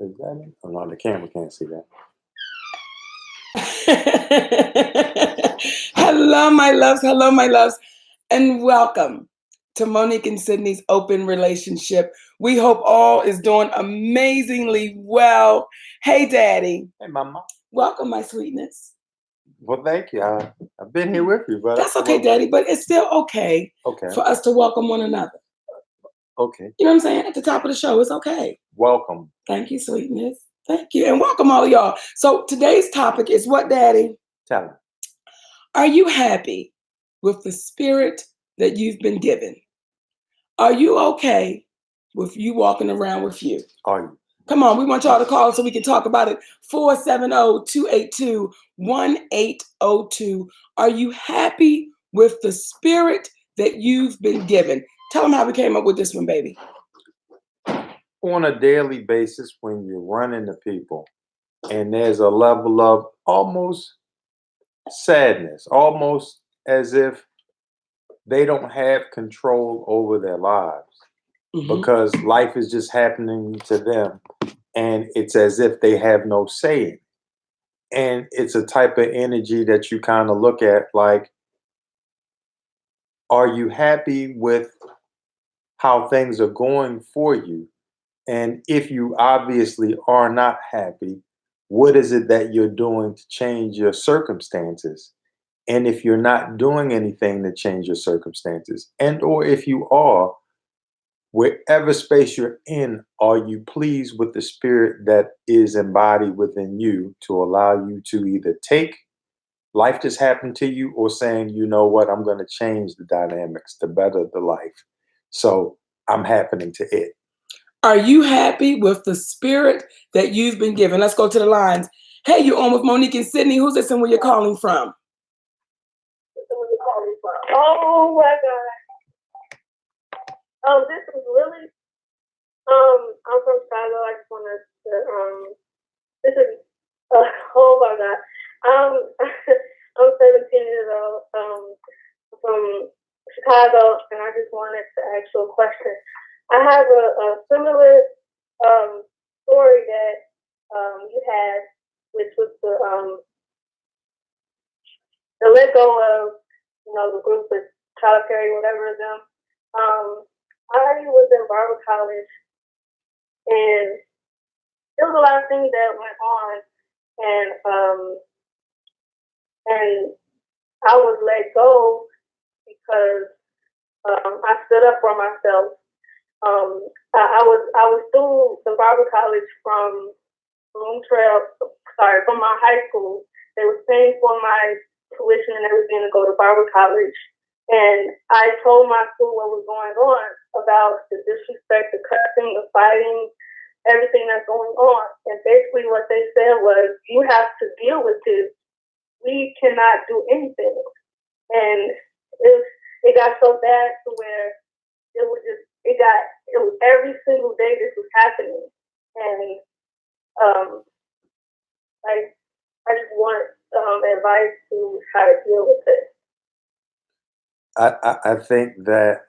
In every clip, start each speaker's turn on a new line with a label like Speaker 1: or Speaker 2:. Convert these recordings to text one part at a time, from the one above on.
Speaker 1: Is that it? Oh, no, the camera can't see that.
Speaker 2: Hello, my loves. Hello, my loves. And welcome to Monique and Sydney's Open Relationship. We hope all is doing amazingly well. Hey, Daddy.
Speaker 1: Hey, Mama.
Speaker 2: Welcome, my sweetness.
Speaker 1: Well, thank you. I've been here with you, but
Speaker 2: That's okay, Daddy, but it's still okay for us to welcome one another.
Speaker 1: Okay.
Speaker 2: You know what I'm saying? At the top of the show, it's okay.
Speaker 1: Welcome.
Speaker 2: Thank you, sweetness. Thank you. And welcome all of y'all. So today's topic is what, Daddy?
Speaker 1: Tell me.
Speaker 2: Are you happy with the spirit that you've been given? Are you okay with you walking around with you?
Speaker 1: Are you?
Speaker 2: Come on, we want y'all to call so we can talk about it. 470-282-1802. Are you happy with the spirit that you've been given? Tell them how we came up with this one, baby.
Speaker 1: On a daily basis, when you're running to people and there's a level of almost sadness, almost as if they don't have control over their lives because life is just happening to them and it's as if they have no say in it. And it's a type of energy that you kind of look at like, are you happy with how things are going for you? And if you obviously are not happy, what is it that you're doing to change your circumstances? And if you're not doing anything to change your circumstances, and or if you are, wherever space you're in, are you pleased with the spirit that is embodied within you to allow you to either take life just happened to you or saying, you know what, I'm going to change the dynamics to better the life. So I'm happening to it.
Speaker 2: Are you happy with the spirit that you've been given? Let's go to the lines. Hey, you're on with Monique and Sydney. Who's this and where you're calling from?
Speaker 3: Oh my God. This is really I'm from Chicago. I just wanted to this is oh my God. I'm 17 years old, from Chicago, and I just wanted to ask you a question. I have a similar story that you had, which was the let go of, the group with Tyler Perry, whatever of them. I was in Bible college, and there was a lot of things that went on, and I was let go because I stood up for myself. I was through the Bible college from from my high school. They were paying for my tuition and everything to go to Bible college. And I told my school what was going on about the disrespect, the cussing, the fighting, everything that's going on. And basically what they said was, you have to deal with this. We cannot do anything. And it got so bad to where it was every single day this was happening. And I just want advice to how to deal with it.
Speaker 1: I think that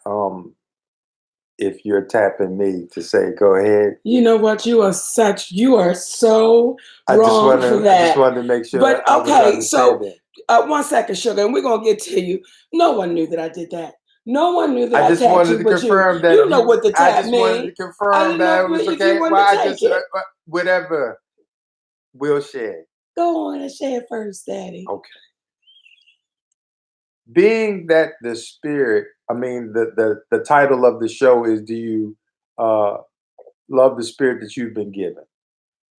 Speaker 1: if you're tapping me to say, go ahead.
Speaker 2: You know what? You are so wrong for that.
Speaker 1: I just wanted to make sure.
Speaker 2: But okay, so 1 second, sugar, and we're gonna get to you. No one knew that I did that. No one knew that I
Speaker 1: just wanted to confirm that.
Speaker 2: You know what the tap means.
Speaker 1: I just wanted to confirm that it was okay. Well, I just whatever. We'll share.
Speaker 2: Go on and share first, Daddy.
Speaker 1: Okay. Being that the spirit, I mean, the title of the show is, do you love the spirit that you've been given?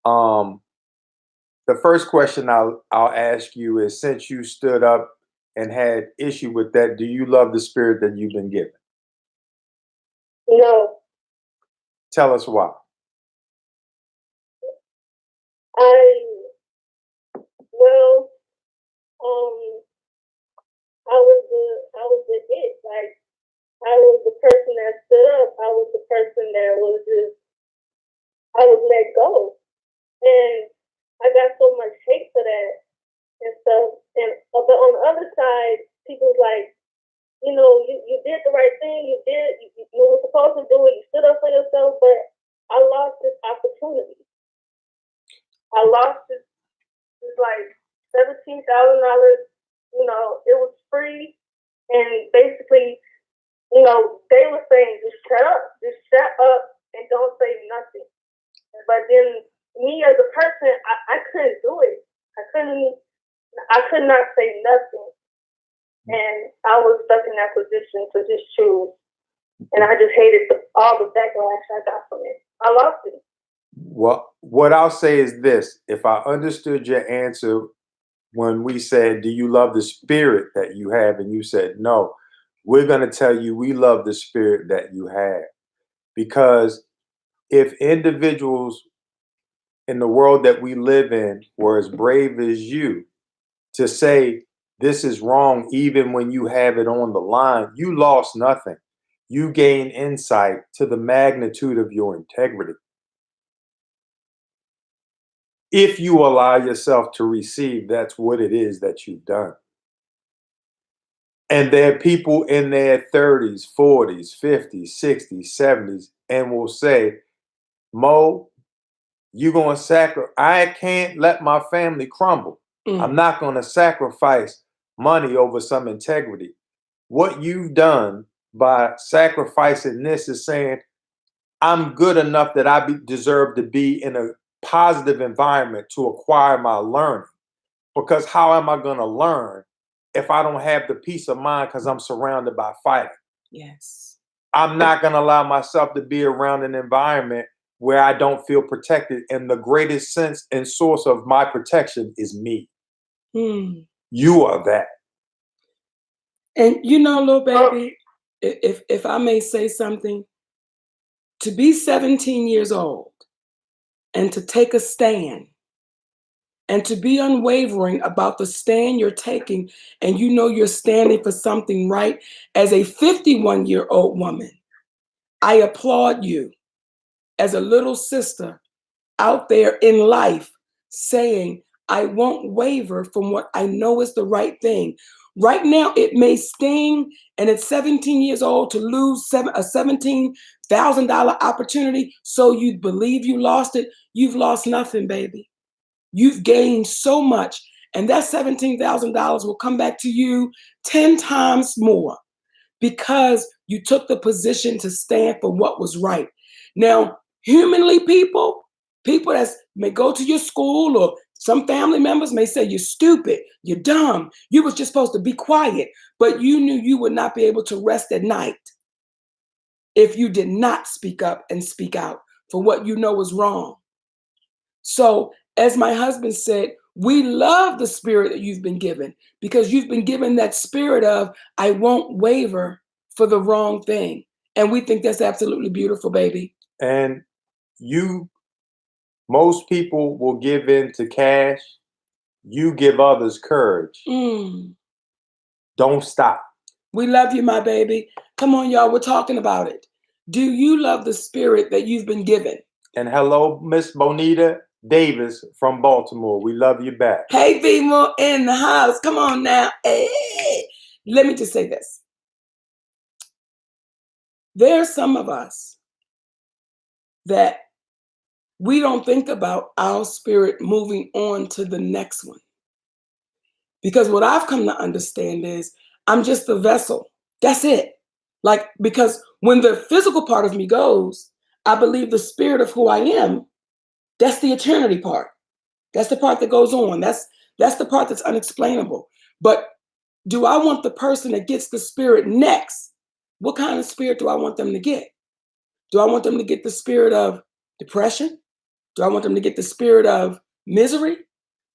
Speaker 1: The first question I'll ask you is, since you stood up and had issue with that, do you love the spirit that you've been given?
Speaker 3: No.
Speaker 1: Tell us why.
Speaker 3: I was the it. Like, I was the person that stood up. I was the person that I was let go. And I got so much hate for that and stuff. But on the other side, people's like, you did the right thing. You were supposed to do it. You stood up for yourself. But I lost this opportunity. I lost it. It's like $17,000. You know, it was free, and basically, you know, they were saying just shut up, and don't say nothing. But then me as a person, I couldn't do it. I could not say nothing, and I was stuck in that position to just choose. And I just hated all the backlash I got from it. I lost it.
Speaker 1: Well, what I'll say is this: if I understood your answer when we said, "Do you love the spirit that you have?" and you said no, we're going to tell you we love the spirit that you have, because if individuals in the world that we live in were as brave as you to say this is wrong, even when you have it on the line, you lost nothing. You gain insight to the magnitude of your integrity. If you allow yourself to receive, that's what it is that you've done. And there are people in their 30s, 40s, 50s, 60s, 70s, and will say, Mo, you're going to sacrifice. I can't let my family crumble. I'm not going to sacrifice money over some integrity. What you've done by sacrificing this is saying, I'm good enough that deserve to be in a positive environment to acquire my learning. Because how am I going to learn if I don't have the peace of mind because I'm surrounded by fighting?
Speaker 2: Yes.
Speaker 1: I'm not going to allow myself to be around an environment where I don't feel protected. And the greatest sense and source of my protection is me. You are that.
Speaker 2: And you know, little baby, if I may say something, to be 17 years old and to take a stand and to be unwavering about the stand you're taking, and you know you're standing for something right, as a 51-year-old woman, I applaud you as a little sister out there in life saying, I won't waver from what I know is the right thing. Right now, it may sting, and at 17 years old, to lose a $17,000 opportunity, so you believe you lost it. You've lost nothing, baby. You've gained so much, and that $17,000 will come back to you 10 times more because you took the position to stand for what was right. Now, humanly, people that may go to your school, or some family members may say, you're stupid, you're dumb, you was just supposed to be quiet, but you knew you would not be able to rest at night if you did not speak up and speak out for what you know is wrong. So, as my husband said, we love the spirit that you've been given, because you've been given that spirit of, I won't waver for the wrong thing. And we think that's absolutely beautiful, baby.
Speaker 1: And most people will give in to cash. You give others courage. Don't stop.
Speaker 2: We love you, my baby. Come on, y'all, we're talking about it. Do you love the spirit that you've been given?
Speaker 1: And hello, Miss Bonita Davis from Baltimore. We love you back.
Speaker 2: Hey, people in the house. Come on now. Hey. Let me just say this. There are some of us that we don't think about our spirit moving on to the next one. Because what I've come to understand is I'm just the vessel. That's it. Like, because when the physical part of me goes, I believe the spirit of who I am, that's the eternity part. That's the part that goes on. That's the part that's unexplainable. But do I want the person that gets the spirit next? What kind of spirit do I want them to get? Do I want them to get the spirit of depression? Do I want them to get the spirit of misery?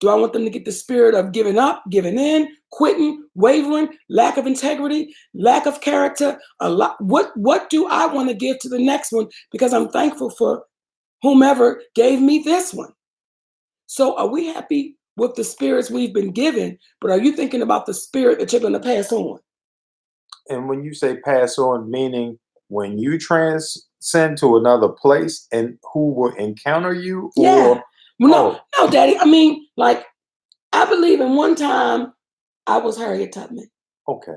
Speaker 2: Do I want them to get the spirit of giving up, giving in, quitting, wavering, lack of integrity, lack of character? What do I want to give to the next one? Because I'm thankful for whomever gave me this one. So are we happy with the spirits we've been given, but are you thinking about the spirit that you're going to pass on?
Speaker 1: And when you say pass on, meaning when you transcend to another place and who will encounter you?
Speaker 2: Yeah. No, Daddy. I mean, like, I believe in one time I was Harriet Tubman.
Speaker 1: Okay.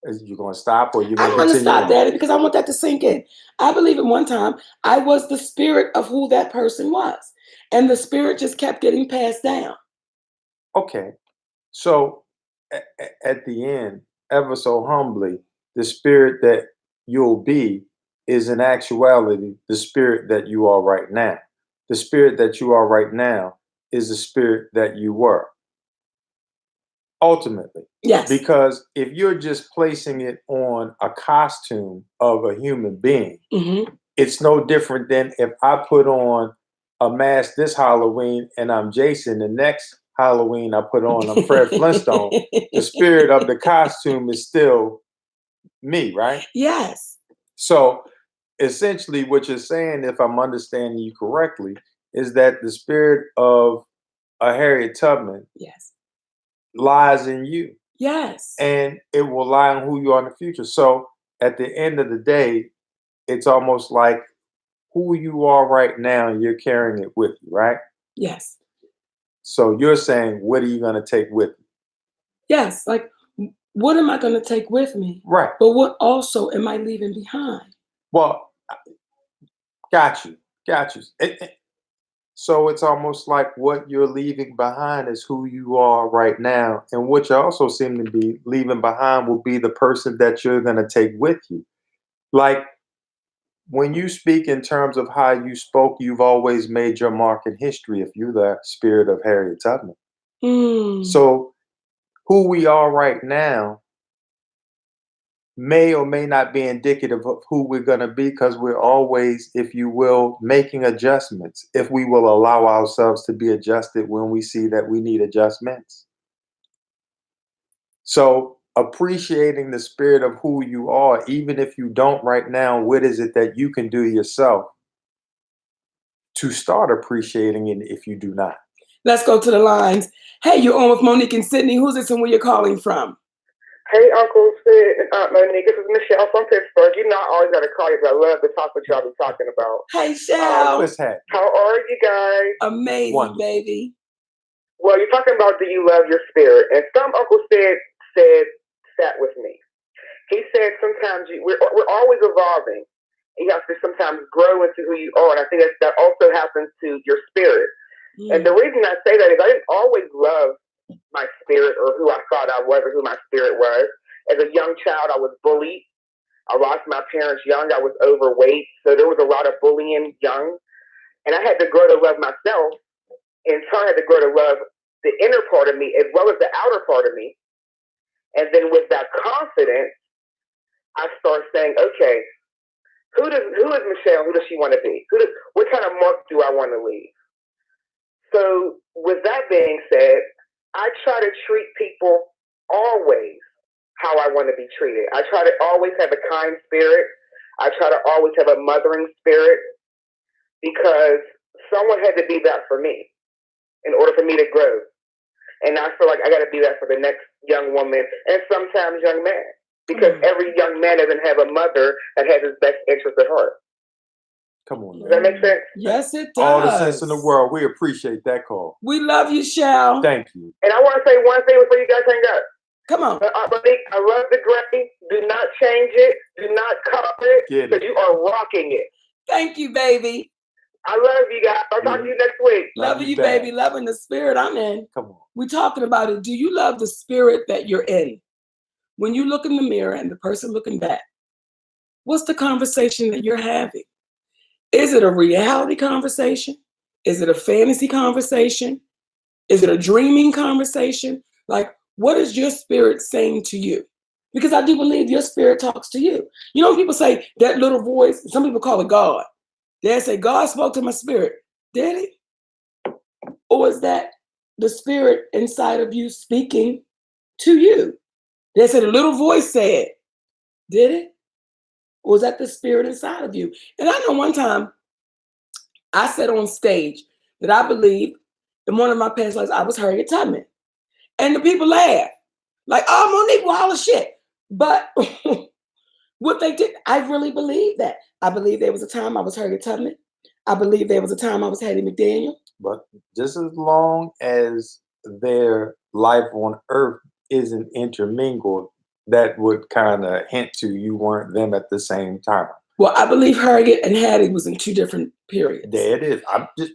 Speaker 1: Is you going to stop or you going
Speaker 2: I'm
Speaker 1: to
Speaker 2: going to
Speaker 1: continue
Speaker 2: stop,
Speaker 1: on?
Speaker 2: Daddy, because I want that to sink in. I believe at one time I was the spirit of who that person was. And the spirit just kept getting passed down.
Speaker 1: Okay. So at the end, ever so humbly, the spirit that you'll be is in actuality the spirit that you are right now. The spirit that you are right now is the spirit that you were. Ultimately.
Speaker 2: Yes.
Speaker 1: Because if you're just placing it on a costume of a human being, it's no different than if I put on a mask this Halloween and I'm Jason, the next Halloween I put on I'm Fred Flintstone. The spirit of the costume is still me, right?
Speaker 2: Yes.
Speaker 1: So essentially what you're saying, if I'm understanding you correctly, is that the spirit of a Harriet Tubman
Speaker 2: Yes.
Speaker 1: lies in you.
Speaker 2: Yes.
Speaker 1: And it will lie on who you are in the future. So at the end of the day, it's almost like who you are right now, you're carrying it with you, right?
Speaker 2: Yes.
Speaker 1: So you're saying, what are you going to take with you?
Speaker 2: Yes. Like, what am I going to take with me?
Speaker 1: Right.
Speaker 2: But what also am I leaving behind?
Speaker 1: Well, got you. So it's almost like what you're leaving behind is who you are right now. And what you also seem to be leaving behind will be the person that you're going to take with you. Like, when you speak in terms of how you spoke, you've always made your mark in history if you're the spirit of Harriet Tubman. So who we are right now may or may not be indicative of who we're going to be because we're always, if you will, making adjustments if we will allow ourselves to be adjusted when we see that we need adjustments. So appreciating the spirit of who you are, even if you don't right now, what is it that you can do yourself to start appreciating it if you do not?
Speaker 2: Let's go to the lines. Hey, you're on with Monique and Sydney. Who's this and where you're calling from?
Speaker 4: Hey, Uncle Sid and Aunt Monique. This is Michelle from Pittsburgh. You know, I always got to call you because I love the topic y'all be talking about.
Speaker 2: Hey, Shell.
Speaker 1: What's happening?
Speaker 4: How are you guys?
Speaker 2: Amazing,
Speaker 1: Wonderful.
Speaker 2: baby.
Speaker 4: Well, you're talking about do you love your spirit? And some Uncle Sid sat with me. He said sometimes we're always evolving. You have to sometimes grow into who you are. And I think that also happens to your spirit. And the reason I say that is I didn't always love my spirit or who I thought I was or who my spirit was. As a young child, I was bullied. I lost my parents young. I was overweight. So there was a lot of bullying young. And I had to grow to love myself. In turn, I had to grow to love the inner part of me as well as the outer part of me. And then with that confidence, I start saying, okay, who is Michelle? Who does she want to be? What kind of mark do I want to leave? So with that being said, I try to treat people always how I want to be treated. I try to always have a kind spirit. I try to always have a mothering spirit because someone had to be that for me in order for me to grow. And I feel like I got to be that for the next young woman and sometimes young man because every young man doesn't have a mother that has his best interest at heart.
Speaker 1: Come on, man.
Speaker 4: Does that make sense?
Speaker 2: Yes, it does.
Speaker 1: All the sense in the world. We appreciate that call.
Speaker 2: We love you, Shell.
Speaker 1: Thank you.
Speaker 4: And I want to say one thing before you guys hang up.
Speaker 2: Come on.
Speaker 4: I love the gray. Do not change it. Do not cover it because you are rocking it.
Speaker 2: Thank you, baby.
Speaker 4: I love you guys. I'll talk to you next week.
Speaker 2: Love you, baby. Loving the spirit I'm in.
Speaker 1: Come on.
Speaker 2: We're talking about it. Do you love the spirit that you're in? When you look in the mirror and the person looking back, what's the conversation that you're having? Is it a reality conversation? Is it a fantasy conversation? Is it a dreaming conversation? Like, what is your spirit saying to you? Because I do believe your spirit talks to you. You know, when people say that little voice, some people call it God. They say, God spoke to my spirit. Did he? Or is that the spirit inside of you speaking to you? They said a little voice said, did it? Or was that the spirit inside of you? And I know one time I said on stage that I believe in one of my past lives I was Harriet Tubman. And the people laughed. Like, oh, Monique, well, of shit. But what they did, I really believe that. I believe there was a time I was Harriet Tubman. I believe there was a time I was Hattie McDaniel.
Speaker 1: But just as long as their life on earth isn't intermingled, that would kind of hint to you weren't them at the same time.
Speaker 2: Well, I believe Harriet and Hattie was in 2 different periods.
Speaker 1: There it is. I'm just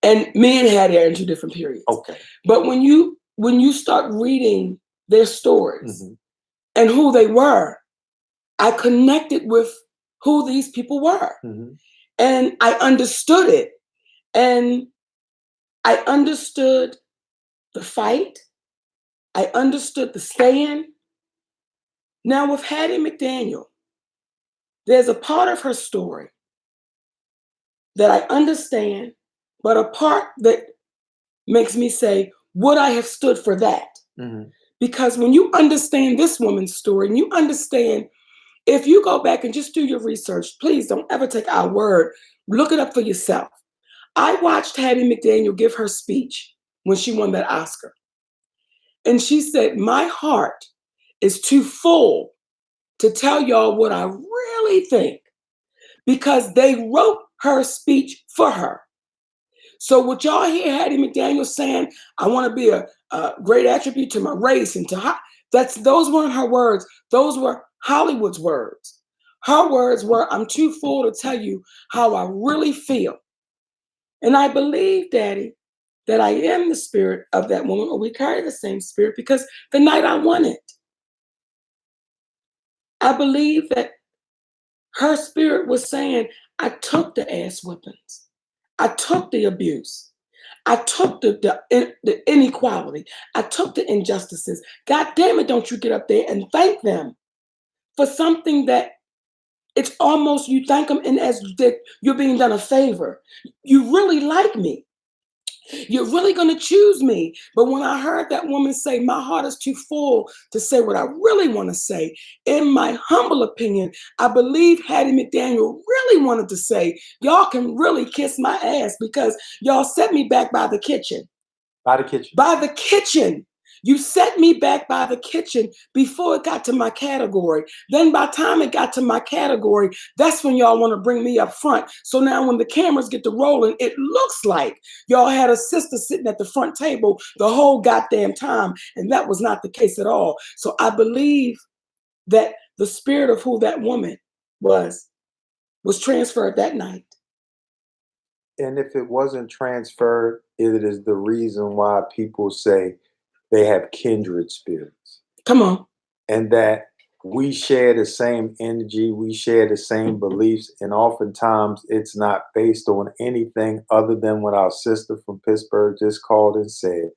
Speaker 2: And me and Hattie are in 2 different periods.
Speaker 1: Okay.
Speaker 2: But when you start reading their stories and who they were, I connected with who these people were. And I understood it. And I understood the fight. I understood the stand. Now with Hattie McDaniel, there's a part of her story that I understand, but a part that makes me say, would I have stood for that? Because when you understand this woman's story, and you understand, if you go back and just do your research, please don't ever take our word. Look it up for yourself. I watched Hattie McDaniel give her speech when she won that Oscar. And she said, my heart is too full to tell y'all what I really think, because they wrote her speech for her. So what y'all hear Hattie McDaniel saying, I want to be a great attribute to my race and to those weren't her words. Those were Hollywood's words. Her words were, I'm too full to tell you how I really feel. And I believe, Daddy, that I am the spirit of that woman, or we carry the same spirit, because the night I won it, I believe that her spirit was saying, I took the ass whippings. I took the abuse. I took the inequality. I took the injustices. God damn it, don't you get up there and thank them for something that it's almost you thank them and as that you're being done a favor. You really like me. You're really going to choose me. But when I heard that woman say, my heart is too full to say what I really want to say, in my humble opinion, I believe Hattie McDaniel really wanted to say, y'all can really kiss my ass because y'all set me back by the kitchen.
Speaker 1: By the kitchen.
Speaker 2: By the kitchen. You set me back by the kitchen before it got to my category. Then by the time it got to my category, that's when y'all want to bring me up front. So now when the cameras get to rolling, it looks like y'all had a sister sitting at the front table the whole goddamn time. And that was not the case at all. So I believe that the spirit of who that woman was transferred that night.
Speaker 1: And if it wasn't transferred, it is the reason why people say they have kindred spirits.
Speaker 2: Come on.
Speaker 1: And that we share the same energy, we share the same beliefs, and oftentimes it's not based on anything other than what our sister from Pittsburgh just called and said,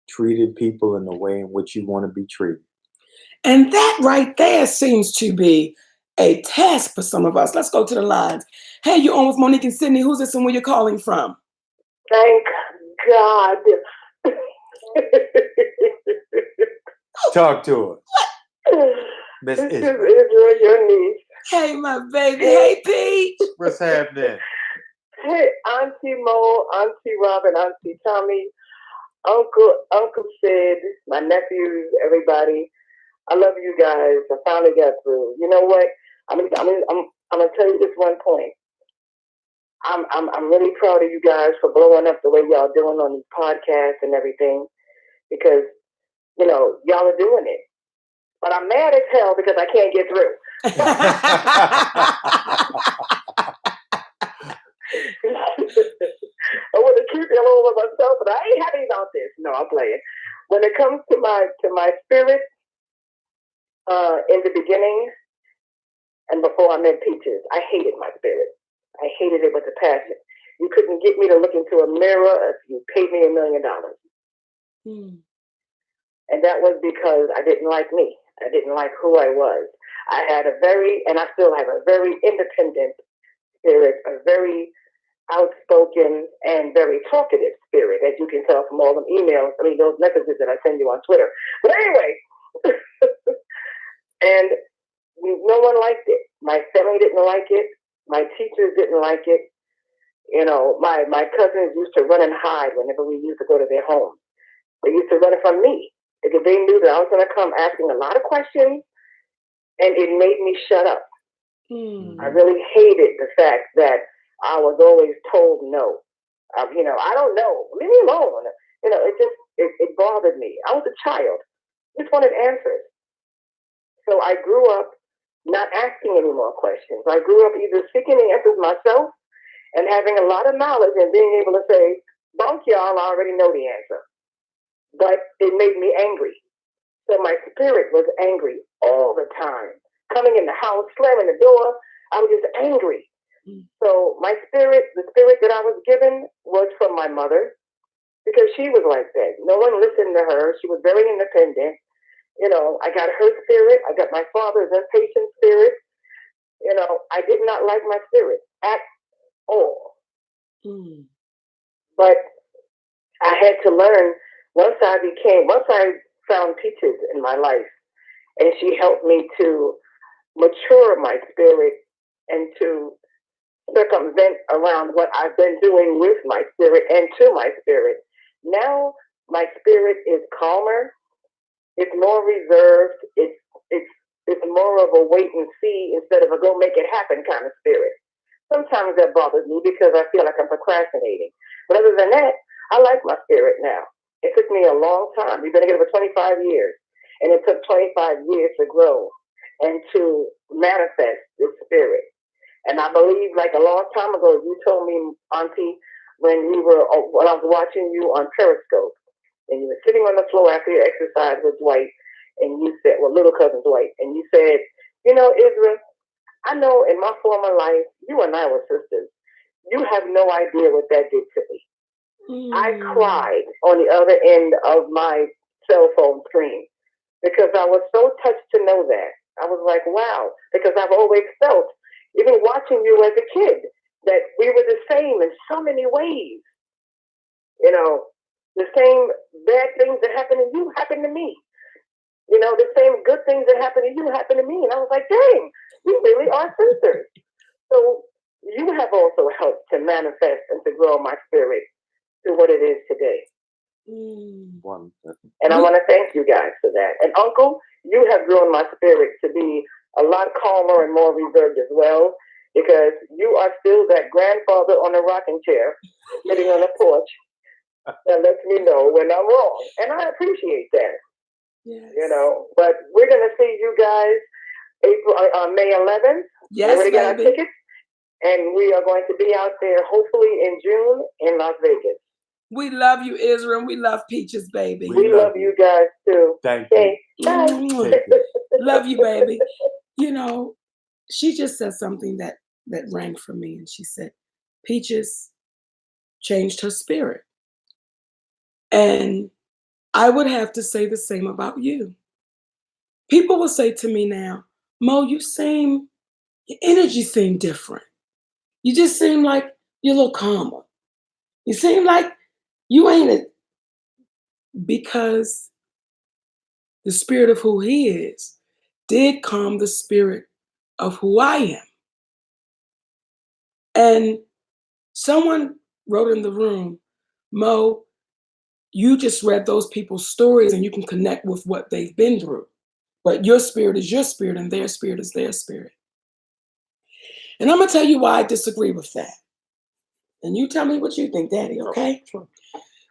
Speaker 1: treated people in the way in which you want to be treated.
Speaker 2: And that right there seems to be a task for some of us. Let's go to the lines. Hey, you're on with Monique and Sydney. Who's this and where you're calling from?
Speaker 3: Thank God.
Speaker 1: Talk to her. Miss
Speaker 3: This is
Speaker 1: Israel.
Speaker 3: Israel, your niece.
Speaker 2: Hey, my baby. Hey, Peach.
Speaker 1: What's happening?
Speaker 3: Hey, Auntie Mo, Auntie Robin, Auntie Tommy, Uncle Sid, my nephews, everybody. I love you guys. I finally got through. You know what? I'm gonna tell you this one point. I'm really proud of you guys for blowing up the way y'all doing on these podcasts and everything, because you know y'all are doing it. But I'm mad as hell because I can't get through. I want to keep it all over myself, but I ain't happy about this. No, I'm playing. When it comes to my spirit, in the beginning and before I met Peaches, I hated my spirit. I hated it with a passion. You couldn't get me to look into a mirror if you paid me $1 million. And that was because I didn't like me. I didn't like who I was. I had and I still have a very independent spirit, a very outspoken and very talkative spirit, as you can tell from all them emails, those messages that I send you on Twitter. But anyway, and no one liked it. My family didn't like it. My teachers didn't like it. You know, my cousins used to run and hide whenever we used to go to their home. They used to run it from me because they knew that I was going to come asking a lot of questions, and it made me shut up. I really hated the fact that I was always told no. You know, I don't know. Leave me alone. You know, it bothered me. I was a child. I just wanted answers.
Speaker 4: So I grew up not asking any more questions. I grew up either seeking the answers myself and having a lot of knowledge and being able to say, bunk y'all, I already know the answer. But it made me angry. So my spirit was angry all the time. Coming in the house, slamming the door, I was just angry. So my spirit, the spirit that I was given was from my mother because she was like that. No one listened to her. She was very independent. You know, I got her spirit. I got my father's impatient spirit. You know, I did not like my spirit at all. But I had to learn once I found Peaches in my life, and she helped me to mature my spirit and to circumvent around what I've been doing with my spirit and to my spirit. Now my spirit is calmer. It's more reserved. It's more of a wait and see instead of a go make it happen kind of spirit. Sometimes that bothers me because I feel like I'm procrastinating. But other than that, I like my spirit now. It took me a long time. We've been together for 25 years. And it took 25 years to grow and to manifest this spirit. And I believe like a long time ago, you told me, Auntie, when I was watching you on Periscope, and you were sitting on the floor after your exercise with Dwight, and you said, well, little cousin Dwight, and you said, you know, Israel, I know in my former life, you and I were sisters. You have no idea what that did to me. I cried on the other end of my cell phone screen because I was so touched to know that. I was like, wow, because I've always felt, even watching you as a kid, that we were the same in so many ways. You know, the same bad things that happened to you happened to me. You know, the same good things that happened to you happened to me. And I was like, dang, we really are sisters. So you have also helped to manifest and to grow my spirit to what it is today. And I want to thank you guys for that. And Uncle, you have grown my spirit to be a lot calmer and more reserved as well, because you are still that grandfather on a rocking chair sitting on a porch that lets me know when I'm wrong. And I appreciate that. Yes. You know, but we're going to see you guys on May 11th.
Speaker 2: Yes,
Speaker 4: we already got our tickets. And we are going to be out there hopefully in June in Las Vegas.
Speaker 2: We love you, Israel. We love Peaches, baby.
Speaker 4: We love you guys too.
Speaker 1: Thank you.
Speaker 2: Bye. Love you, baby. You know, she just said something that rang for me. And she said, Peaches changed her spirit. And I would have to say the same about you. People will say to me now, Mo, your energy seemed different. You just seem like you're a little calmer. You seem like you ain't it. Because the spirit of who he is did calm the spirit of who I am. And someone wrote in the room, Mo, you just read those people's stories and you can connect with what they've been through. But your spirit is your spirit and their spirit is their spirit. And I'm going to tell you why I disagree with that. And you tell me what you think, Daddy, okay? Sure.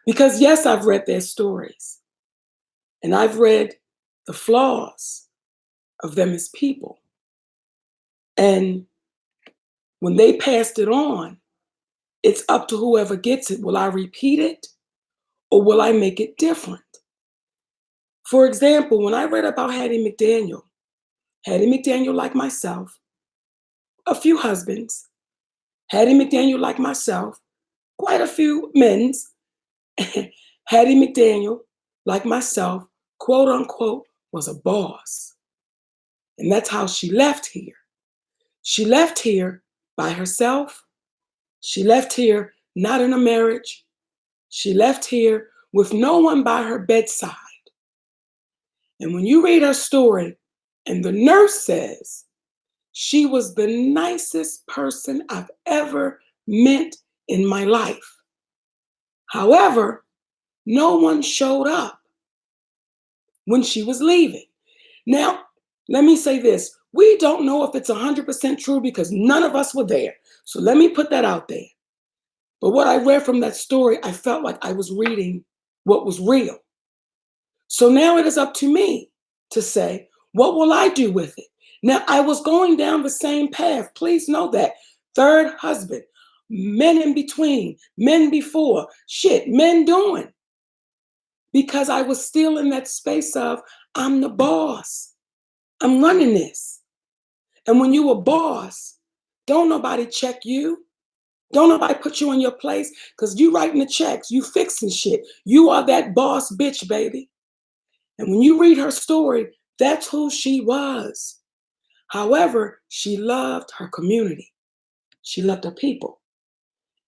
Speaker 2: Because yes, I've read their stories. And I've read the flaws of them as people. And when they passed it on, it's up to whoever gets it. Will I repeat it or will I make it different? For example, when I read about Hattie McDaniel, like myself, a few husbands, Hattie McDaniel, like myself, quite a few men's, Hattie McDaniel, like myself, quote unquote, was a boss. And that's how she left here. She left here by herself. She left here not in a marriage. She left here with no one by her bedside. And when you read her story, and the nurse says, she was the nicest person I've ever met in my life. However, no one showed up when she was leaving. Now, let me say this. We don't know if it's 100% true because none of us were there. So let me put that out there. But what I read from that story, I felt like I was reading what was real. So now it is up to me to say, What will I do with it? Now, I was going down the same path. Please know that. Third husband, men in between, men before, shit, men doing. Because I was still in that space of, I'm the boss. I'm running this. And when you a boss, don't nobody check you. Don't nobody put you in your place because you writing the checks, you fixing shit. You are that boss bitch, baby. And when you read her story, that's who she was. However, she loved her community. She loved her people.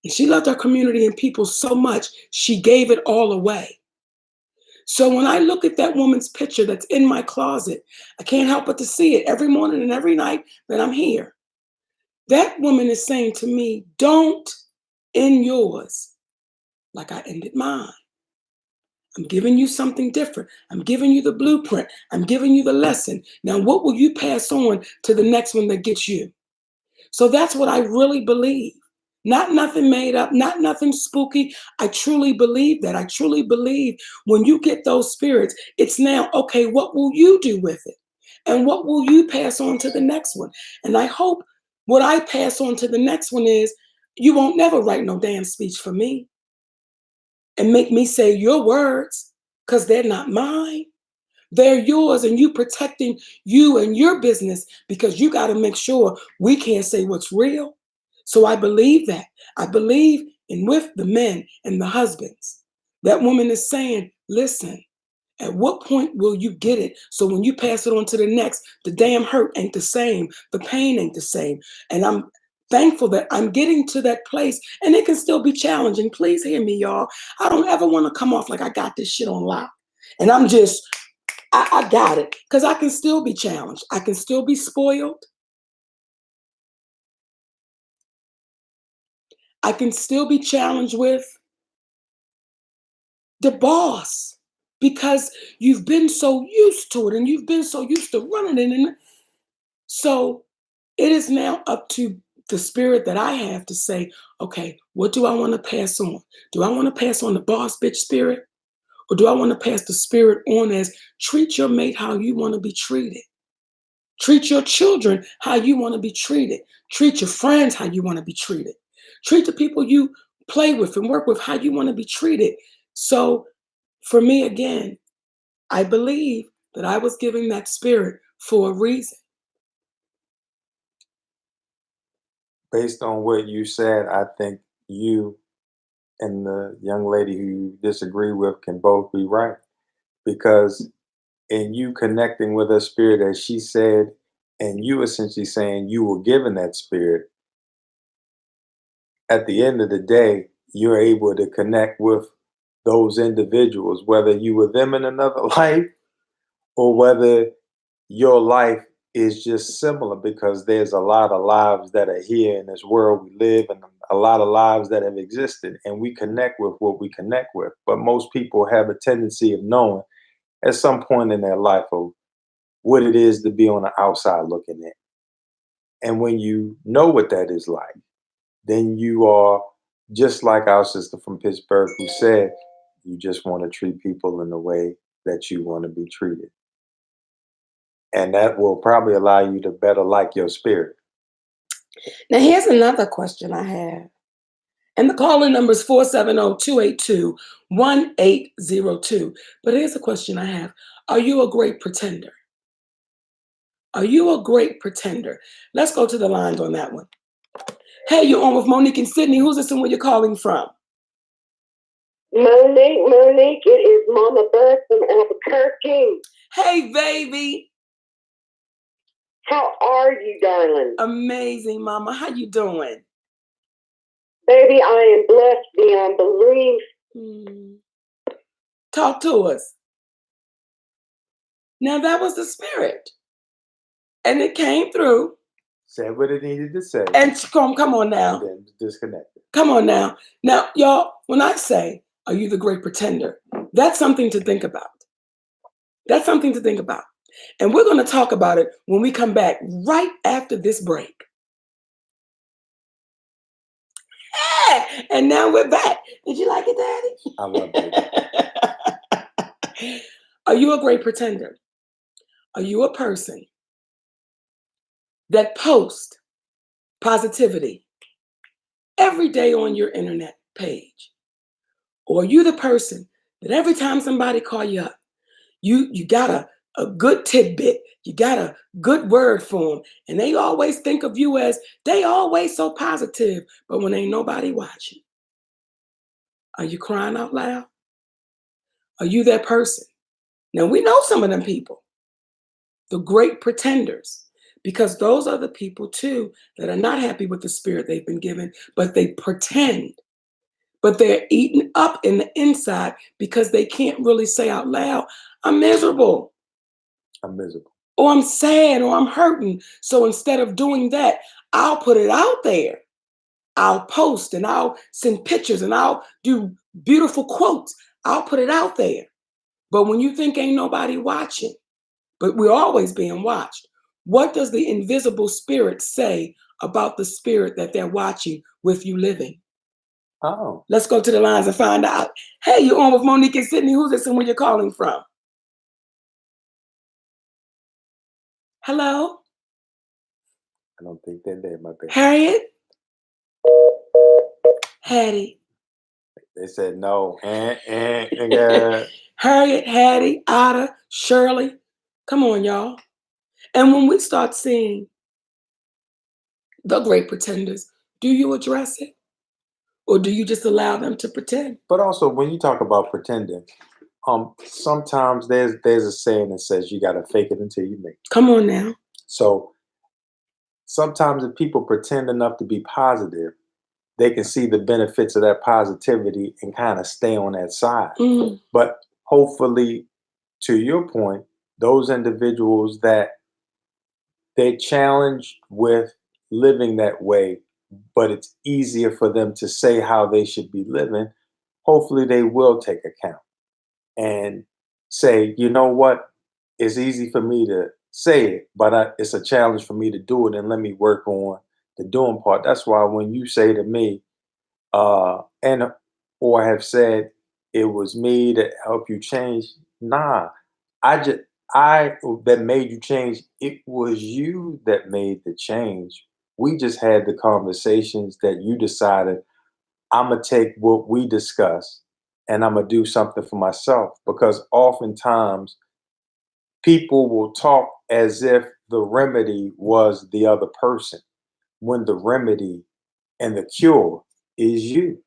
Speaker 2: And she loved her community and people so much, she gave it all away. So when I look at that woman's picture that's in my closet, I can't help but to see it every morning and every night that I'm here. That woman is saying to me, don't end yours like I ended mine. I'm giving you something different. I'm giving you the blueprint. I'm giving you the lesson. Now, what will you pass on to the next one that gets you? So that's what I really believe. Not nothing made up, not nothing spooky. I truly believe that. I truly believe when you get those spirits, it's now, okay, what will you do with it? And what will you pass on to the next one? And I hope what I pass on to the next one is you won't never write no damn speech for me and make me say your words because they're not mine. They're yours, and you protecting you and your business because you got to make sure we can't say what's real. So I believe that. I believe in with the men and the husbands. That woman is saying, listen, at what point will you get it? So when you pass it on to the next, the damn hurt ain't the same. The pain ain't the same. And I'm thankful that I'm getting to that place, and it can still be challenging. Please hear me, y'all. I don't ever want to come off like I got this shit on lock. And I'm just, I got it. Because I can still be challenged. I can still be spoiled. I can still be challenged with the boss because you've been so used to it and you've been so used to running it. And so it is now up to the spirit that I have to say, okay, what do I want to pass on? Do I want to pass on the boss bitch spirit? Or do I want to pass the spirit on as treat your mate how you want to be treated? Treat your children how you want to be treated. Treat your friends how you want to be treated. Treat the people you play with and work with how you want to be treated. So for me, again, I believe that I was given that spirit for a reason.
Speaker 1: Based on what you said, I think you and the young lady who you disagree with can both be right. Because in you connecting with her spirit, as she said, and you essentially saying you were given that spirit, at the end of the day, you're able to connect with those individuals, whether you were them in another life or whether your life is just similar, because there's a lot of lives that are here in this world we live and a lot of lives that have existed, and we connect with what we connect with. But most people have a tendency of knowing at some point in their life of what it is to be on the outside looking in. And when you know what that is like, then you are just like our sister from Pittsburgh who said, you just want to treat people in the way that you want to be treated. And that will probably allow you to better like your spirit.
Speaker 2: Now, here's another question I have. And the calling number is 470-282-1802. But here's a question I have. Are you a great pretender? Are you a great pretender? Let's go to the lines on that one. Hey, you're on with Monique and Sydney. Who's this and where you're calling from?
Speaker 3: Monique, it is Mama Bud from Albuquerque.
Speaker 2: Hey, baby.
Speaker 3: How are you, darling?
Speaker 2: Amazing, Mama. How you doing?
Speaker 3: Baby, I am blessed beyond belief.
Speaker 2: Talk to us. Now, that was the spirit. And it came through.
Speaker 1: Said what it needed to say.
Speaker 2: And come on now.
Speaker 1: Then disconnected.
Speaker 2: Come on now. Now, y'all, when I say, are you the great pretender? That's something to think about. That's something to think about. And we're going to talk about it when we come back right after this break. Yeah, and now we're back. Did you like it, Daddy?
Speaker 1: I love it.
Speaker 2: Are you a great pretender? Are you a person that posts positivity every day on your internet page? Or are you the person that every time somebody call you up, you got a good tidbit, you got a good word for them, and they always think of you as they always so positive, but when ain't nobody watching, are you crying out loud? Are you that person? Now we know some of them people, the great pretenders, because those are the people too that are not happy with the spirit they've been given, but they pretend. But they're eaten up in the inside because they can't really say out loud, I'm miserable,
Speaker 1: I'm miserable.
Speaker 2: or I'm sad, or I'm hurting. So instead of doing that, I'll put it out there. I'll post and I'll send pictures and I'll do beautiful quotes. I'll put it out there. But when you think ain't nobody watching, but we're always being watched, what does the invisible spirit say about the spirit that they're watching with you living?
Speaker 1: Oh,
Speaker 2: Let's go to the lines and find out. Hey, you're on with Monique and Sydney. Who's this and where you're calling from? Hello?
Speaker 1: I don't think they're there, my baby.
Speaker 2: Harriet? Hattie?
Speaker 1: They said no.
Speaker 2: Harriet, Hattie, Ada, Shirley. Come on, y'all. And when we start seeing the great pretenders, do you address it? Or do you just allow them to pretend?
Speaker 1: But also, when you talk about pretending, sometimes there's a saying that says you got to fake it until you make it.
Speaker 2: Come on now.
Speaker 1: So sometimes if people pretend enough to be positive, they can see the benefits of that positivity and kind of stay on that side.
Speaker 2: Mm.
Speaker 1: But hopefully, to your point, those individuals that they're challenged with living that way, but it's easier for them to say how they should be living, hopefully they will take account and say, you know what, it's easy for me to say it, but it's a challenge for me to do it, and let me work on the doing part. That's why when you say to me, and or have said it was me that helped you change, nah, I that made you change. It was you that made the change. We just had the conversations that you decided I'm gonna take what we discussed and I'm gonna do something for myself, because oftentimes people will talk as if the remedy was the other person when the remedy and the cure is you,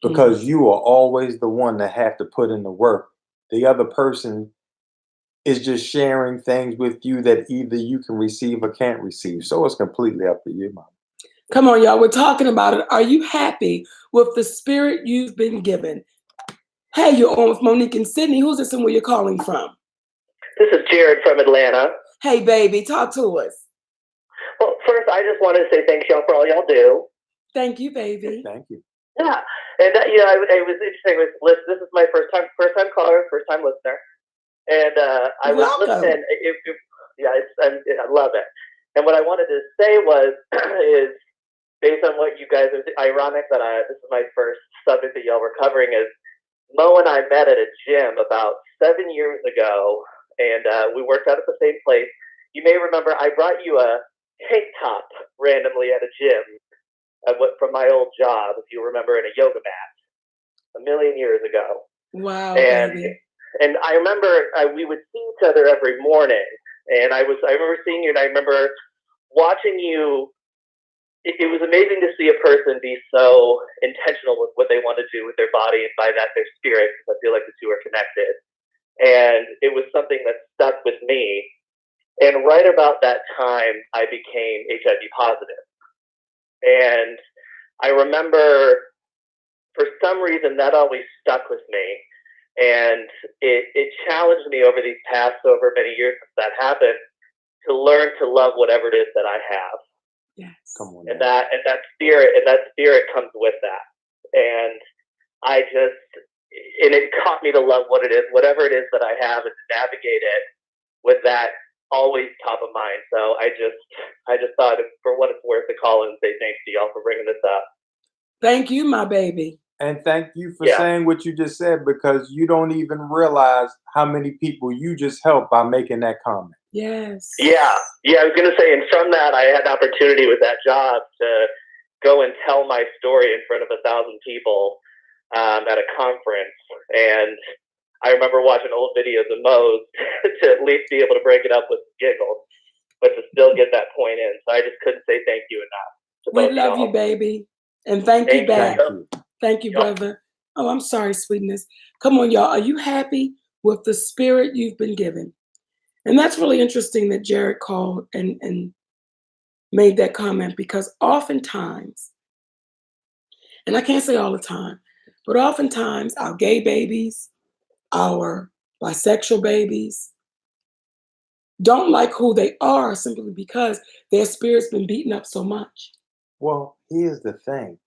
Speaker 1: because you are always the one that have to put in the work. The other person is just sharing things with you that either you can receive or can't receive. So it's completely up to you, Mom.
Speaker 2: Come on, y'all. We're talking about it. Are you happy with the spirit you've been given? Hey, you're on with Monique and Sydney. Who's this and where you're calling from?
Speaker 4: This is Jared from Atlanta.
Speaker 2: Hey, baby, talk to us.
Speaker 4: Well, first, I just wanted to say thanks, y'all, for all y'all do.
Speaker 2: Thank you, baby.
Speaker 1: Thank you.
Speaker 4: Yeah, and it was interesting. This is my first time caller, first time listener, and I was
Speaker 2: Welcome.
Speaker 4: listening. I love it. And what I wanted to say was, is based on what you guys. It's ironic that this is my first subject that y'all were covering. Is Mo and I met at a gym about 7 years ago, and we worked out at the same place. You may remember I brought you a tank top randomly at a gym. From my old job, if you remember, in a yoga mat, 1,000,000 years ago.
Speaker 2: Wow,
Speaker 4: and
Speaker 2: baby.
Speaker 4: and I remember we would see each other every morning, and I remember seeing you, and I remember watching you. It was amazing to see a person be so intentional with what they want to do with their body, and by that their spirit, because I feel like the two are connected. And it was something that stuck with me. And right about that time, I became HIV positive. And I remember, for some reason, that always stuck with me. And it challenged me over these past many years since that happened, to learn to love whatever it is that I have.
Speaker 2: Yes.
Speaker 1: Come on.
Speaker 4: And that spirit comes with that. And it taught me to love what it is, whatever it is that I have, and to navigate it with that always top of mind. So I just thought, for what it's worth, to call and say thanks to y'all for bringing this up.
Speaker 2: Thank you, my baby.
Speaker 1: And thank you for saying what you just said, because you don't even realize how many people you just helped by making that comment.
Speaker 2: Yes.
Speaker 5: Yeah. I was going to say, and from that, I had the opportunity with that job to go and tell my story in front of 1,000 people at a conference. And I remember watching old videos of Mo's to at least be able to break it up with giggles, but to still get that point in. So I just couldn't say thank you enough.
Speaker 2: We love you, baby. And thank you back. Thank you, brother. Oh, I'm sorry, sweetness. Come on, y'all. Are you happy with the spirit you've been given? And that's really interesting that Jared called and made that comment, because oftentimes, and I can't say all the time, but oftentimes our gay babies, our bisexual babies don't like who they are simply because their spirit's been beaten up so much.
Speaker 1: Well, here's the thing.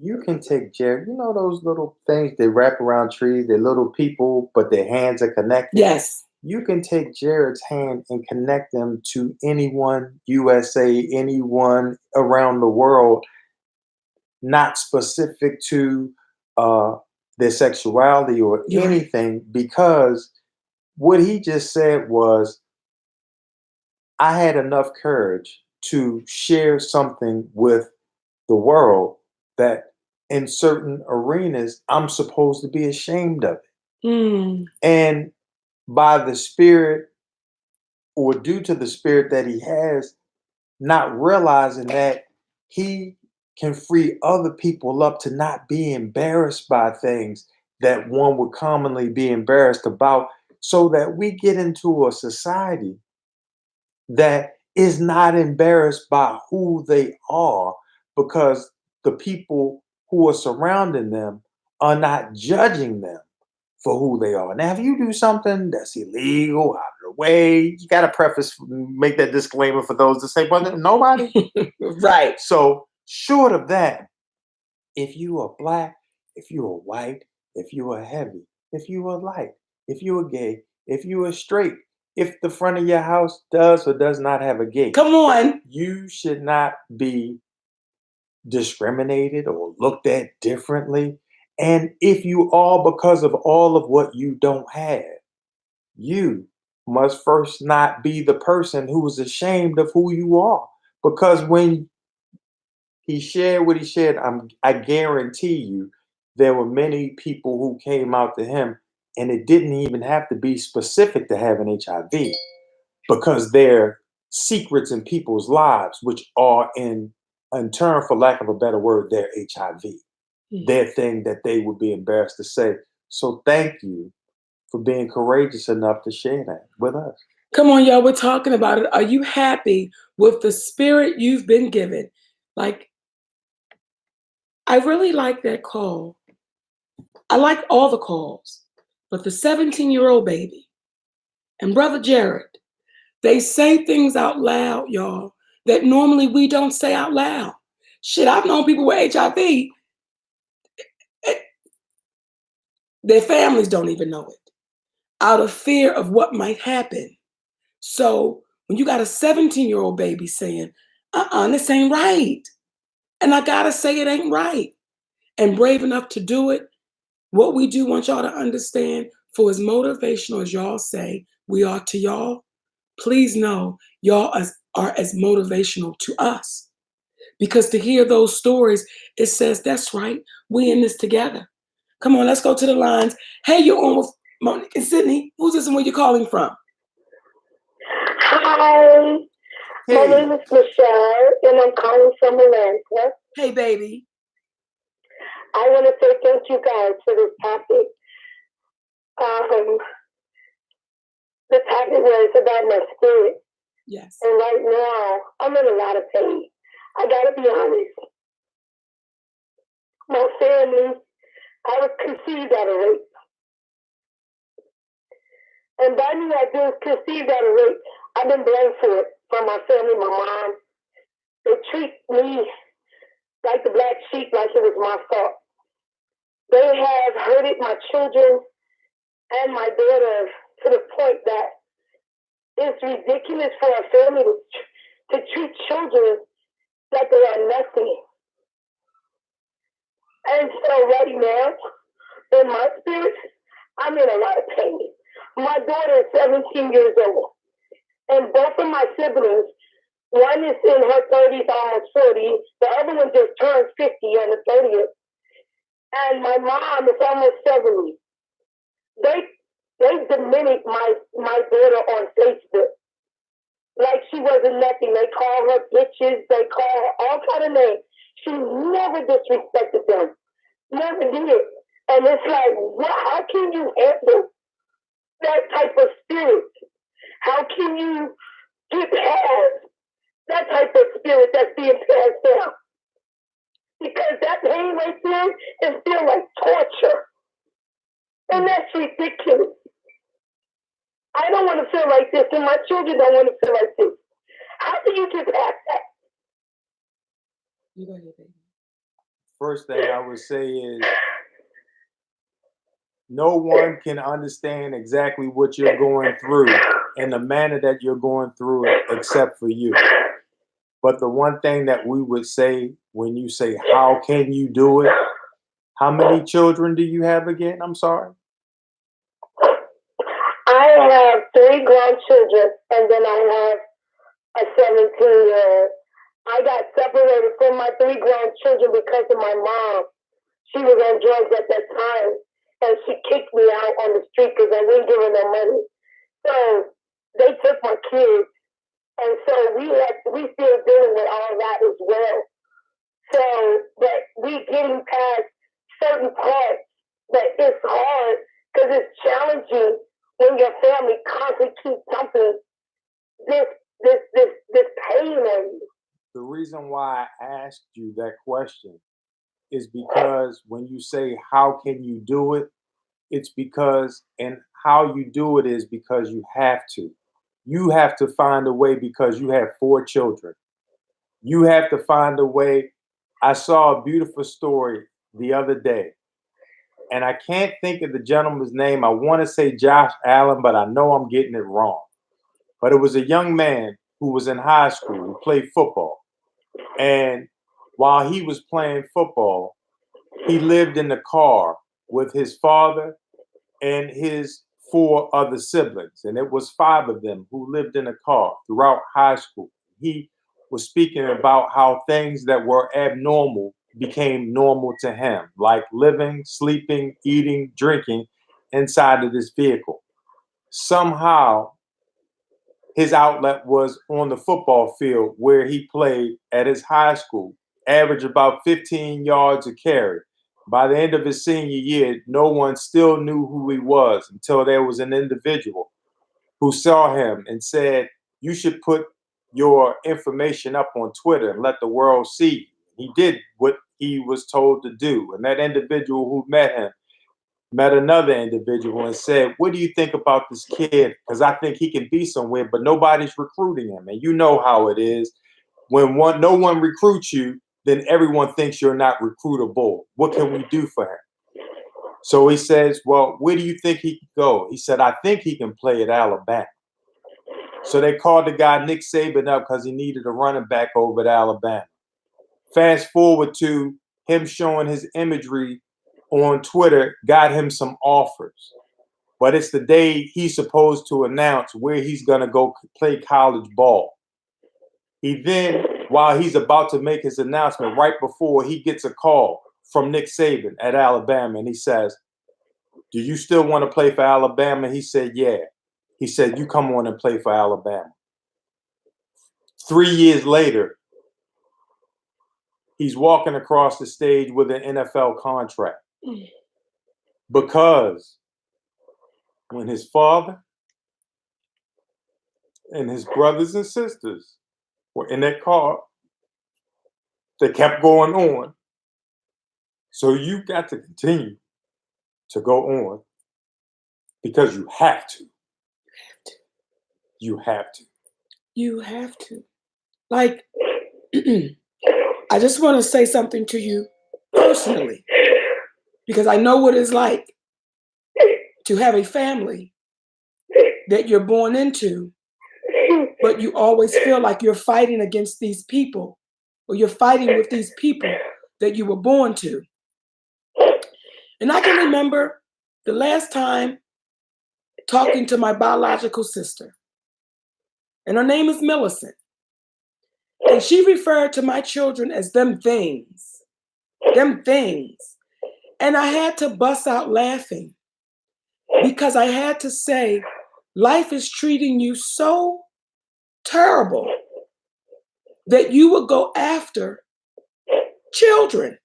Speaker 1: You can take Jared, you know those little things they wrap around trees, they're little people, but their hands are connected?
Speaker 2: Yes.
Speaker 1: You can take Jared's hand and connect them to anyone, USA, anyone around the world, not specific to their sexuality or anything, because what he just said was, I had enough courage to share something with the world that in certain arenas I'm supposed to be ashamed of it. And by the spirit, or due to the spirit that he has, not realizing that he can free other people up to not be embarrassed by things that one would commonly be embarrassed about, so that we get into a society that is not embarrassed by who they are, because the people who are surrounding them are not judging them for who they are. Now, if you do something that's illegal, out of the way, you got to make that disclaimer for those that say, well, nobody.
Speaker 2: Right.
Speaker 1: So short of that, if you are black, if you are white, if you are heavy, if you are light, if you are gay, if you are straight, if the front of your house does or does not have a gate,
Speaker 2: come on,
Speaker 1: you should not be discriminated or looked at differently. And if you are, because of all of what you don't have, you must first not be the person who is ashamed of who you are. Because when he shared what he shared, I guarantee you there were many people who came out to him, and it didn't even have to be specific to having HIV, because they're secrets in people's lives, which are in turn, for lack of a better word, their HIV, their thing that they would be embarrassed to say. So thank you for being courageous enough to share that with us.
Speaker 2: Come on, y'all, we're talking about it. Are you happy with the spirit you've been given? Like, I really like that call. I like all the calls, but the 17-year-old baby and Brother Jared, they say things out loud, y'all, that normally we don't say out loud. Shit, I've known people with HIV, their families don't even know it, out of fear of what might happen. So when you got a 17-year-old baby saying, this ain't right, and I gotta say it ain't right, and brave enough to do it, what we do want y'all to understand, for as motivational as y'all say we are to y'all, please know y'all are as motivational to us. Because to hear those stories, it says, that's right, we in this together. Come on, let's go to the lines. Hey, you're on with Monique and Sydney. Who's this and where you calling from?
Speaker 3: Hi, my name is Michelle, and I'm calling from Atlanta.
Speaker 2: Hey, baby.
Speaker 3: I want to say thank you guys for this topic. The topic was about my spirit.
Speaker 2: Yes.
Speaker 3: And right now, I'm in a lot of pain. I gotta be honest. My family, I was conceived at a rape. And by me, I was conceived at a rape. I've been blamed for it from my family, my mom. They treat me like the black sheep, like it was my fault. They have hurted my children and my daughter to the point that it's ridiculous for a family to treat children like they are nothing. And so right now, in my spirit, I'm in a lot of pain. My daughter is 17 years old, And both of my siblings, one is in her 30s, almost 40. The other one just turned 50 on the 30th. And my mom is almost 70. They diminish my daughter on Facebook. Like she wasn't nothing. They call her bitches. They call her all kind of names. She never disrespected them. Never did. And it's like, how can you handle that type of spirit? How can you get past that type of spirit that's being passed down? Because that pain right there is still like torture. And that's ridiculous. I don't want to feel like this, and my children don't want to feel like this. How do you get past that?
Speaker 2: You go ahead, baby.
Speaker 1: First thing I would say is no one can understand exactly what you're going through in the manner that you're going through it except for you. But the one thing that we would say when you say, how can you do it? How many children do you have again? I'm sorry.
Speaker 3: I have 3 grown children, and then I have a 17-year-old. I got separated from my 3 grown children because of my mom. She was on drugs at that time, and she kicked me out on the street because I wouldn't give her no money. So they took my kids, and so we still dealing with all that as well. So, but we getting past certain parts, but it's hard because it's challenging when your family constantly keeps dumping this pain on you.
Speaker 1: The reason why I asked you that question is because when you say, how can you do it? It's because, and how you do it is because you have to. You have to find a way because you have 4 children. You have to find a way. I saw a beautiful story the other day, and I can't think of the gentleman's name. I want to say Josh Allen, but I know I'm getting it wrong. But it was a young man who was in high school who played football. And while he was playing football, he lived in the car with his father and his 4 other siblings. And it was 5 of them who lived in a car throughout high school. He was speaking about how things that were abnormal became normal to him, like living, sleeping, eating, drinking inside of this vehicle. Somehow, his outlet was on the football field where he played at his high school, averaged about 15 yards a carry. By the end of his senior year, no one still knew who he was until there was an individual who saw him and said, you should put your information up on Twitter and let the world see. He did what he was told to do. And that individual who met him met another individual and said, what do you think about this kid? Because I think he can be somewhere, but nobody's recruiting him. And you know how it is. When no one recruits you, then everyone thinks you're not recruitable. What can we do for him? So he says, well, where do you think he can go? He said, I think he can play at Alabama. So they called the guy Nick Saban up because he needed a running back over at Alabama. Fast forward to him showing his imagery on Twitter, got him some offers. But it's the day he's supposed to announce where he's going to go play college ball. He then, while he's about to make his announcement, right before, he gets a call from Nick Saban at Alabama, and he says, do you still want to play for Alabama? He said, yeah. He said, you come on and play for Alabama. 3 years later, he's walking across the stage with an NFL contract. Because when his father and his brothers and sisters were in that car, they kept going on. So you got to continue to go on because you have to. You have to.
Speaker 2: You have to. Like, I just want to say something to you personally, because I know what it's like to have a family that you're born into, but you always feel like you're fighting against these people, or you're fighting with these people that you were born to. And I can remember the last time talking to my biological sister. And her name is Millicent. And she referred to my children as them things. Them things. And I had to bust out laughing because I had to say, life is treating you so terrible that you would go after children.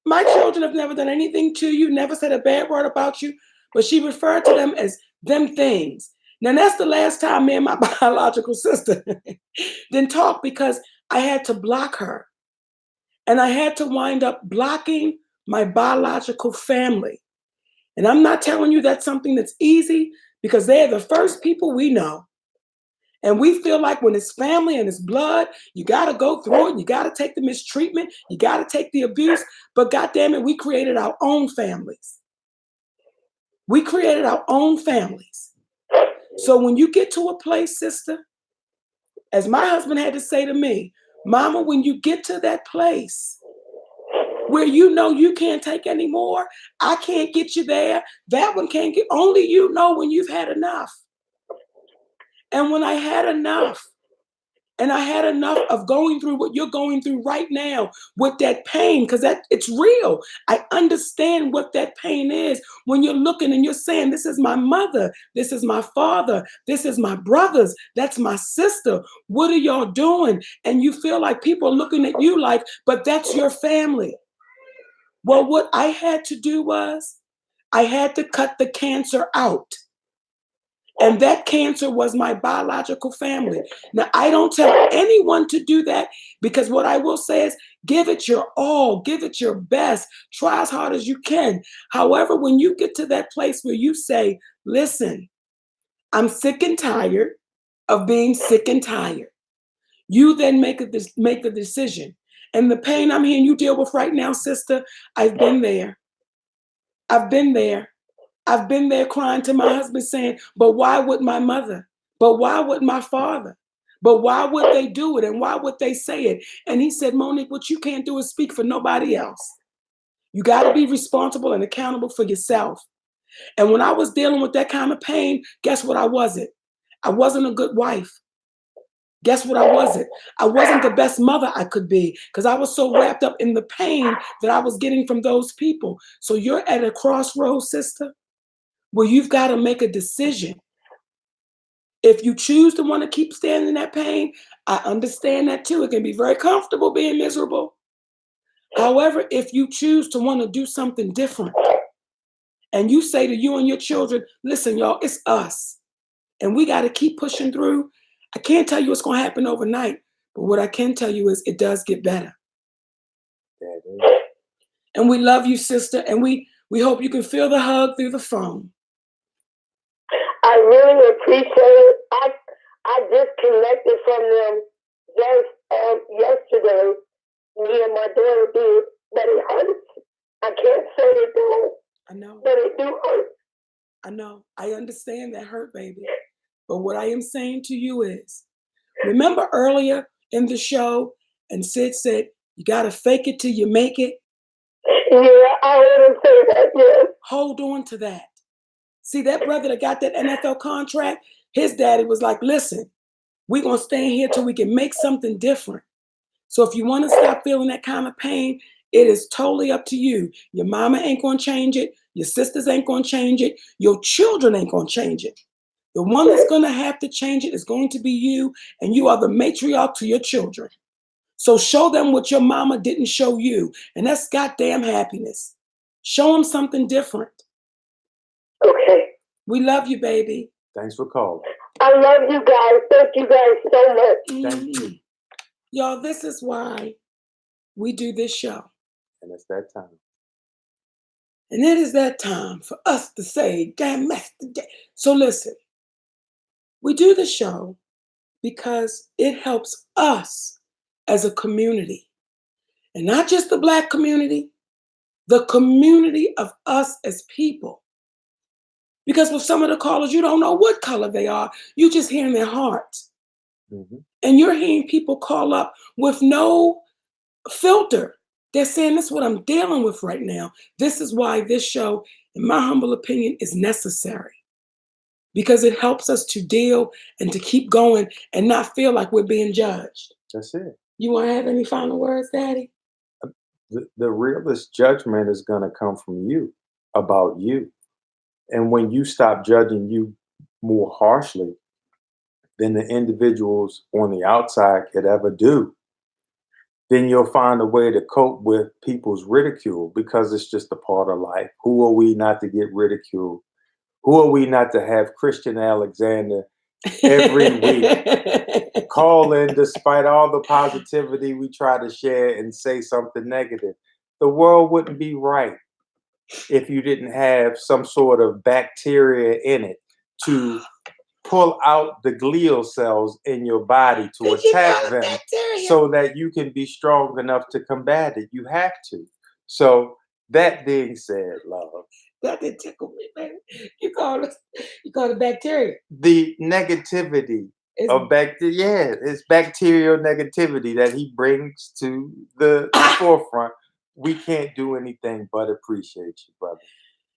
Speaker 2: My children have never done anything to you, never said a bad word about you, but she referred to them as them things. Now, that's the last time me and my biological sister didn't talk because I had to block her. And I had to wind up blocking my biological family. And I'm not telling you that's something that's easy because they're the first people we know. And we feel like when it's family and it's blood, you got to go through it. You got to take the mistreatment. You got to take the abuse. But goddamn it, we created our own families. We created our own families. So when you get to a place, sister, as my husband had to say to me, Mama, when you get to that place where you know you can't take any more, I can't get you there. That one can't get, only you know when you've had enough. And when I had enough, and I had enough of going through what you're going through right now with that pain, because it's real. I understand what that pain is when you're looking and you're saying, this is my mother, this is my father, this is my brothers, that's my sister. What are y'all doing? And you feel like people are looking at you like, but that's your family. Well, what I had to do was I had to cut the cancer out. And that cancer was my biological family. Now, I don't tell anyone to do that because what I will say is give it your all, give it your best, try as hard as you can. However, when you get to that place where you say, listen, I'm sick and tired of being sick and tired, you then make a decision. And the pain I'm hearing you deal with right now, sister, I've been there. I've been there. I've been there crying to my husband saying, but why would my mother? But why would my father? But why would they do it? And why would they say it? And he said, Monique, what you can't do is speak for nobody else. You got to be responsible and accountable for yourself. And when I was dealing with that kind of pain, guess what I wasn't? I wasn't a good wife. Guess what I wasn't? I wasn't the best mother I could be because I was so wrapped up in the pain that I was getting from those people. So you're at a crossroads, sister, where you've got to make a decision. If you choose to want to keep standing in that pain, I understand that too. It can be very comfortable being miserable. However, if you choose to want to do something different and you say to you and your children, listen, y'all, it's us. And we got to keep pushing through. I can't tell you what's going to happen overnight, but what I can tell you is it does get better. And we love you, sister. And we hope you can feel the hug through the phone.
Speaker 3: I really appreciate it. I disconnected from them just yesterday. Me and my daughter did, but it hurts. I can't say it don't.
Speaker 2: I know.
Speaker 3: But it do hurt.
Speaker 2: I know. I understand that hurt, baby. But what I am saying to you is, remember earlier in the show, and Sid said, you got to fake it till you make it?
Speaker 3: Yeah, I heard him say that, yes.
Speaker 2: Hold on to that. See, that brother that got that NFL contract, his daddy was like, listen, we're going to stay in here till we can make something different. So if you want to stop feeling that kind of pain, it is totally up to you. Your mama ain't going to change it. Your sisters ain't going to change it. Your children ain't going to change it. The one that's going to have to change it is going to be you, and you are the matriarch to your children. So show them what your mama didn't show you, and that's goddamn happiness. Show them something different.
Speaker 3: Okay.
Speaker 2: We love you, baby.
Speaker 1: Thanks for calling.
Speaker 3: I love you guys. Thank you guys so much.
Speaker 1: Thank you.
Speaker 2: Y'all, this is why we do this show.
Speaker 1: And it's that time.
Speaker 2: And it is that time for us to say, damn, Master Day. So listen, we do the show because it helps us as a community. And not just the Black community, the community of us as people. Because with some of the callers, you don't know what color they are. You just hearing their hearts. Mm-hmm. And you're hearing people call up with no filter. They're saying, this is what I'm dealing with right now. This is why this show, in my humble opinion, is necessary. because it helps us to deal and to keep going and not feel like we're being judged.
Speaker 1: That's it.
Speaker 2: You want to have any final words, Daddy?
Speaker 1: The realest judgment is going to come from you about you. And when you stop judging you more harshly than the individuals on the outside could ever do, then you'll find a way to cope with people's ridicule, because it's just a part of life. Who are we not to get ridiculed? Who are we not to have Christian Alexander every week call in despite all the positivity we try to share and say something negative? The world wouldn't be right if you didn't have some sort of bacteria in it to pull out the glial cells in your body to attack them so that you can be strong enough to combat it. You have to. So that being said, love.
Speaker 2: That did tickle me, baby. You call it bacteria.
Speaker 1: The negativity of bacteria, yeah, it's bacterial negativity that he brings to the forefront. We can't do anything but appreciate you, brother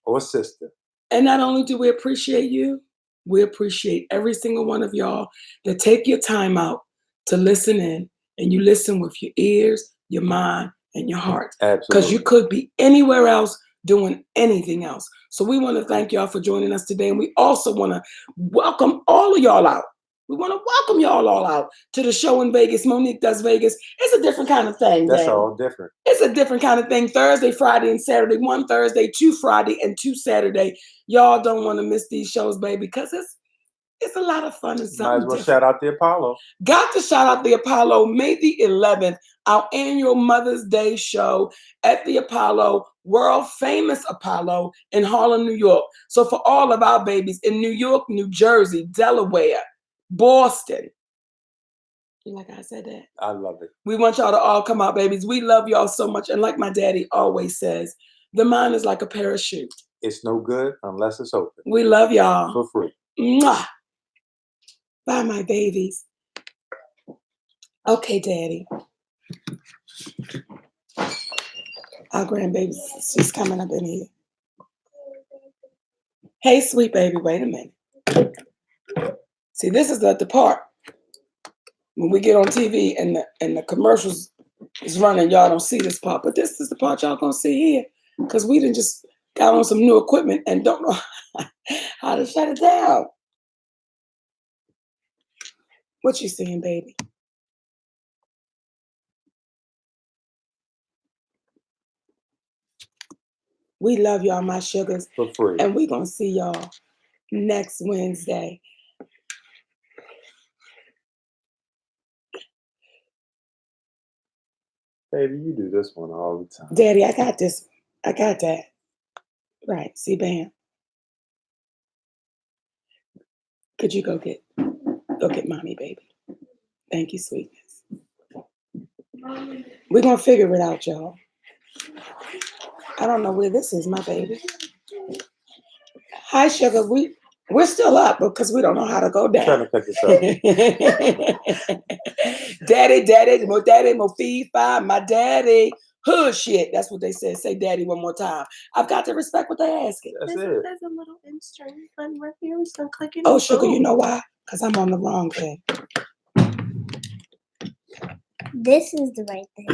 Speaker 1: or sister.
Speaker 2: And not only do we appreciate you, we appreciate every single one of y'all that take your time out to listen in, and you listen with your ears, your mind, and your heart.
Speaker 1: Absolutely.
Speaker 2: Because you could be anywhere else doing anything else. So we want to thank y'all for joining us today. And we also want to welcome all of y'all out. We want to welcome y'all all out to the show in Vegas. Monique Does Vegas. It's a different kind of thing.
Speaker 1: That's all different.
Speaker 2: It's a different kind of thing. Thursday, Friday, and Saturday. 1 Thursday, 2 Friday, and 2 Saturday. Y'all don't want to miss these shows, baby, because it's a lot of fun and something
Speaker 1: Might as well
Speaker 2: different.
Speaker 1: shout out the Apollo.
Speaker 2: Got to shout out the Apollo. May the 11th, our annual Mother's Day show at the Apollo, world famous Apollo in Harlem, New York. So for all of our babies in New York, New Jersey, Delaware, Boston. You like I said that?
Speaker 1: I love it.
Speaker 2: We want y'all to all come out, babies. We love y'all so much. And like my daddy always says, the mind is like a parachute.
Speaker 1: It's no good unless it's open.
Speaker 2: We love y'all.
Speaker 1: For free.
Speaker 2: Mwah. Bye, my babies. Okay, Daddy. Our grandbaby, she's coming up in here. Hey, sweet baby, wait a minute. See, this is the part when we get on TV and the commercials is running, y'all don't see this part, but this is the part y'all gonna see here, because we done just got on some new equipment and don't know how to shut it down. What you seeing, baby? We love y'all, my sugars.
Speaker 1: For free.
Speaker 2: And we gonna see y'all next Wednesday.
Speaker 1: Baby, you do this one all the time.
Speaker 2: Daddy, I got this. I got that. Right, see, bam. Could you go get mommy, baby? Thank you, sweetness. We're gonna figure it out, y'all. I don't know where this is, my baby. Hi, sugar. We're still up because we don't know how to go down.
Speaker 1: I'm trying to cut this out.
Speaker 2: Daddy, mo feed five, my daddy. Hood shit. That's what they said. Say daddy one more time. I've got to respect what they're asking.
Speaker 1: That's it.
Speaker 6: There's a little insert button right here. We just gonna click it.
Speaker 2: Oh, sugar, you know why? Because I'm on the wrong thing.
Speaker 6: This is the right thing.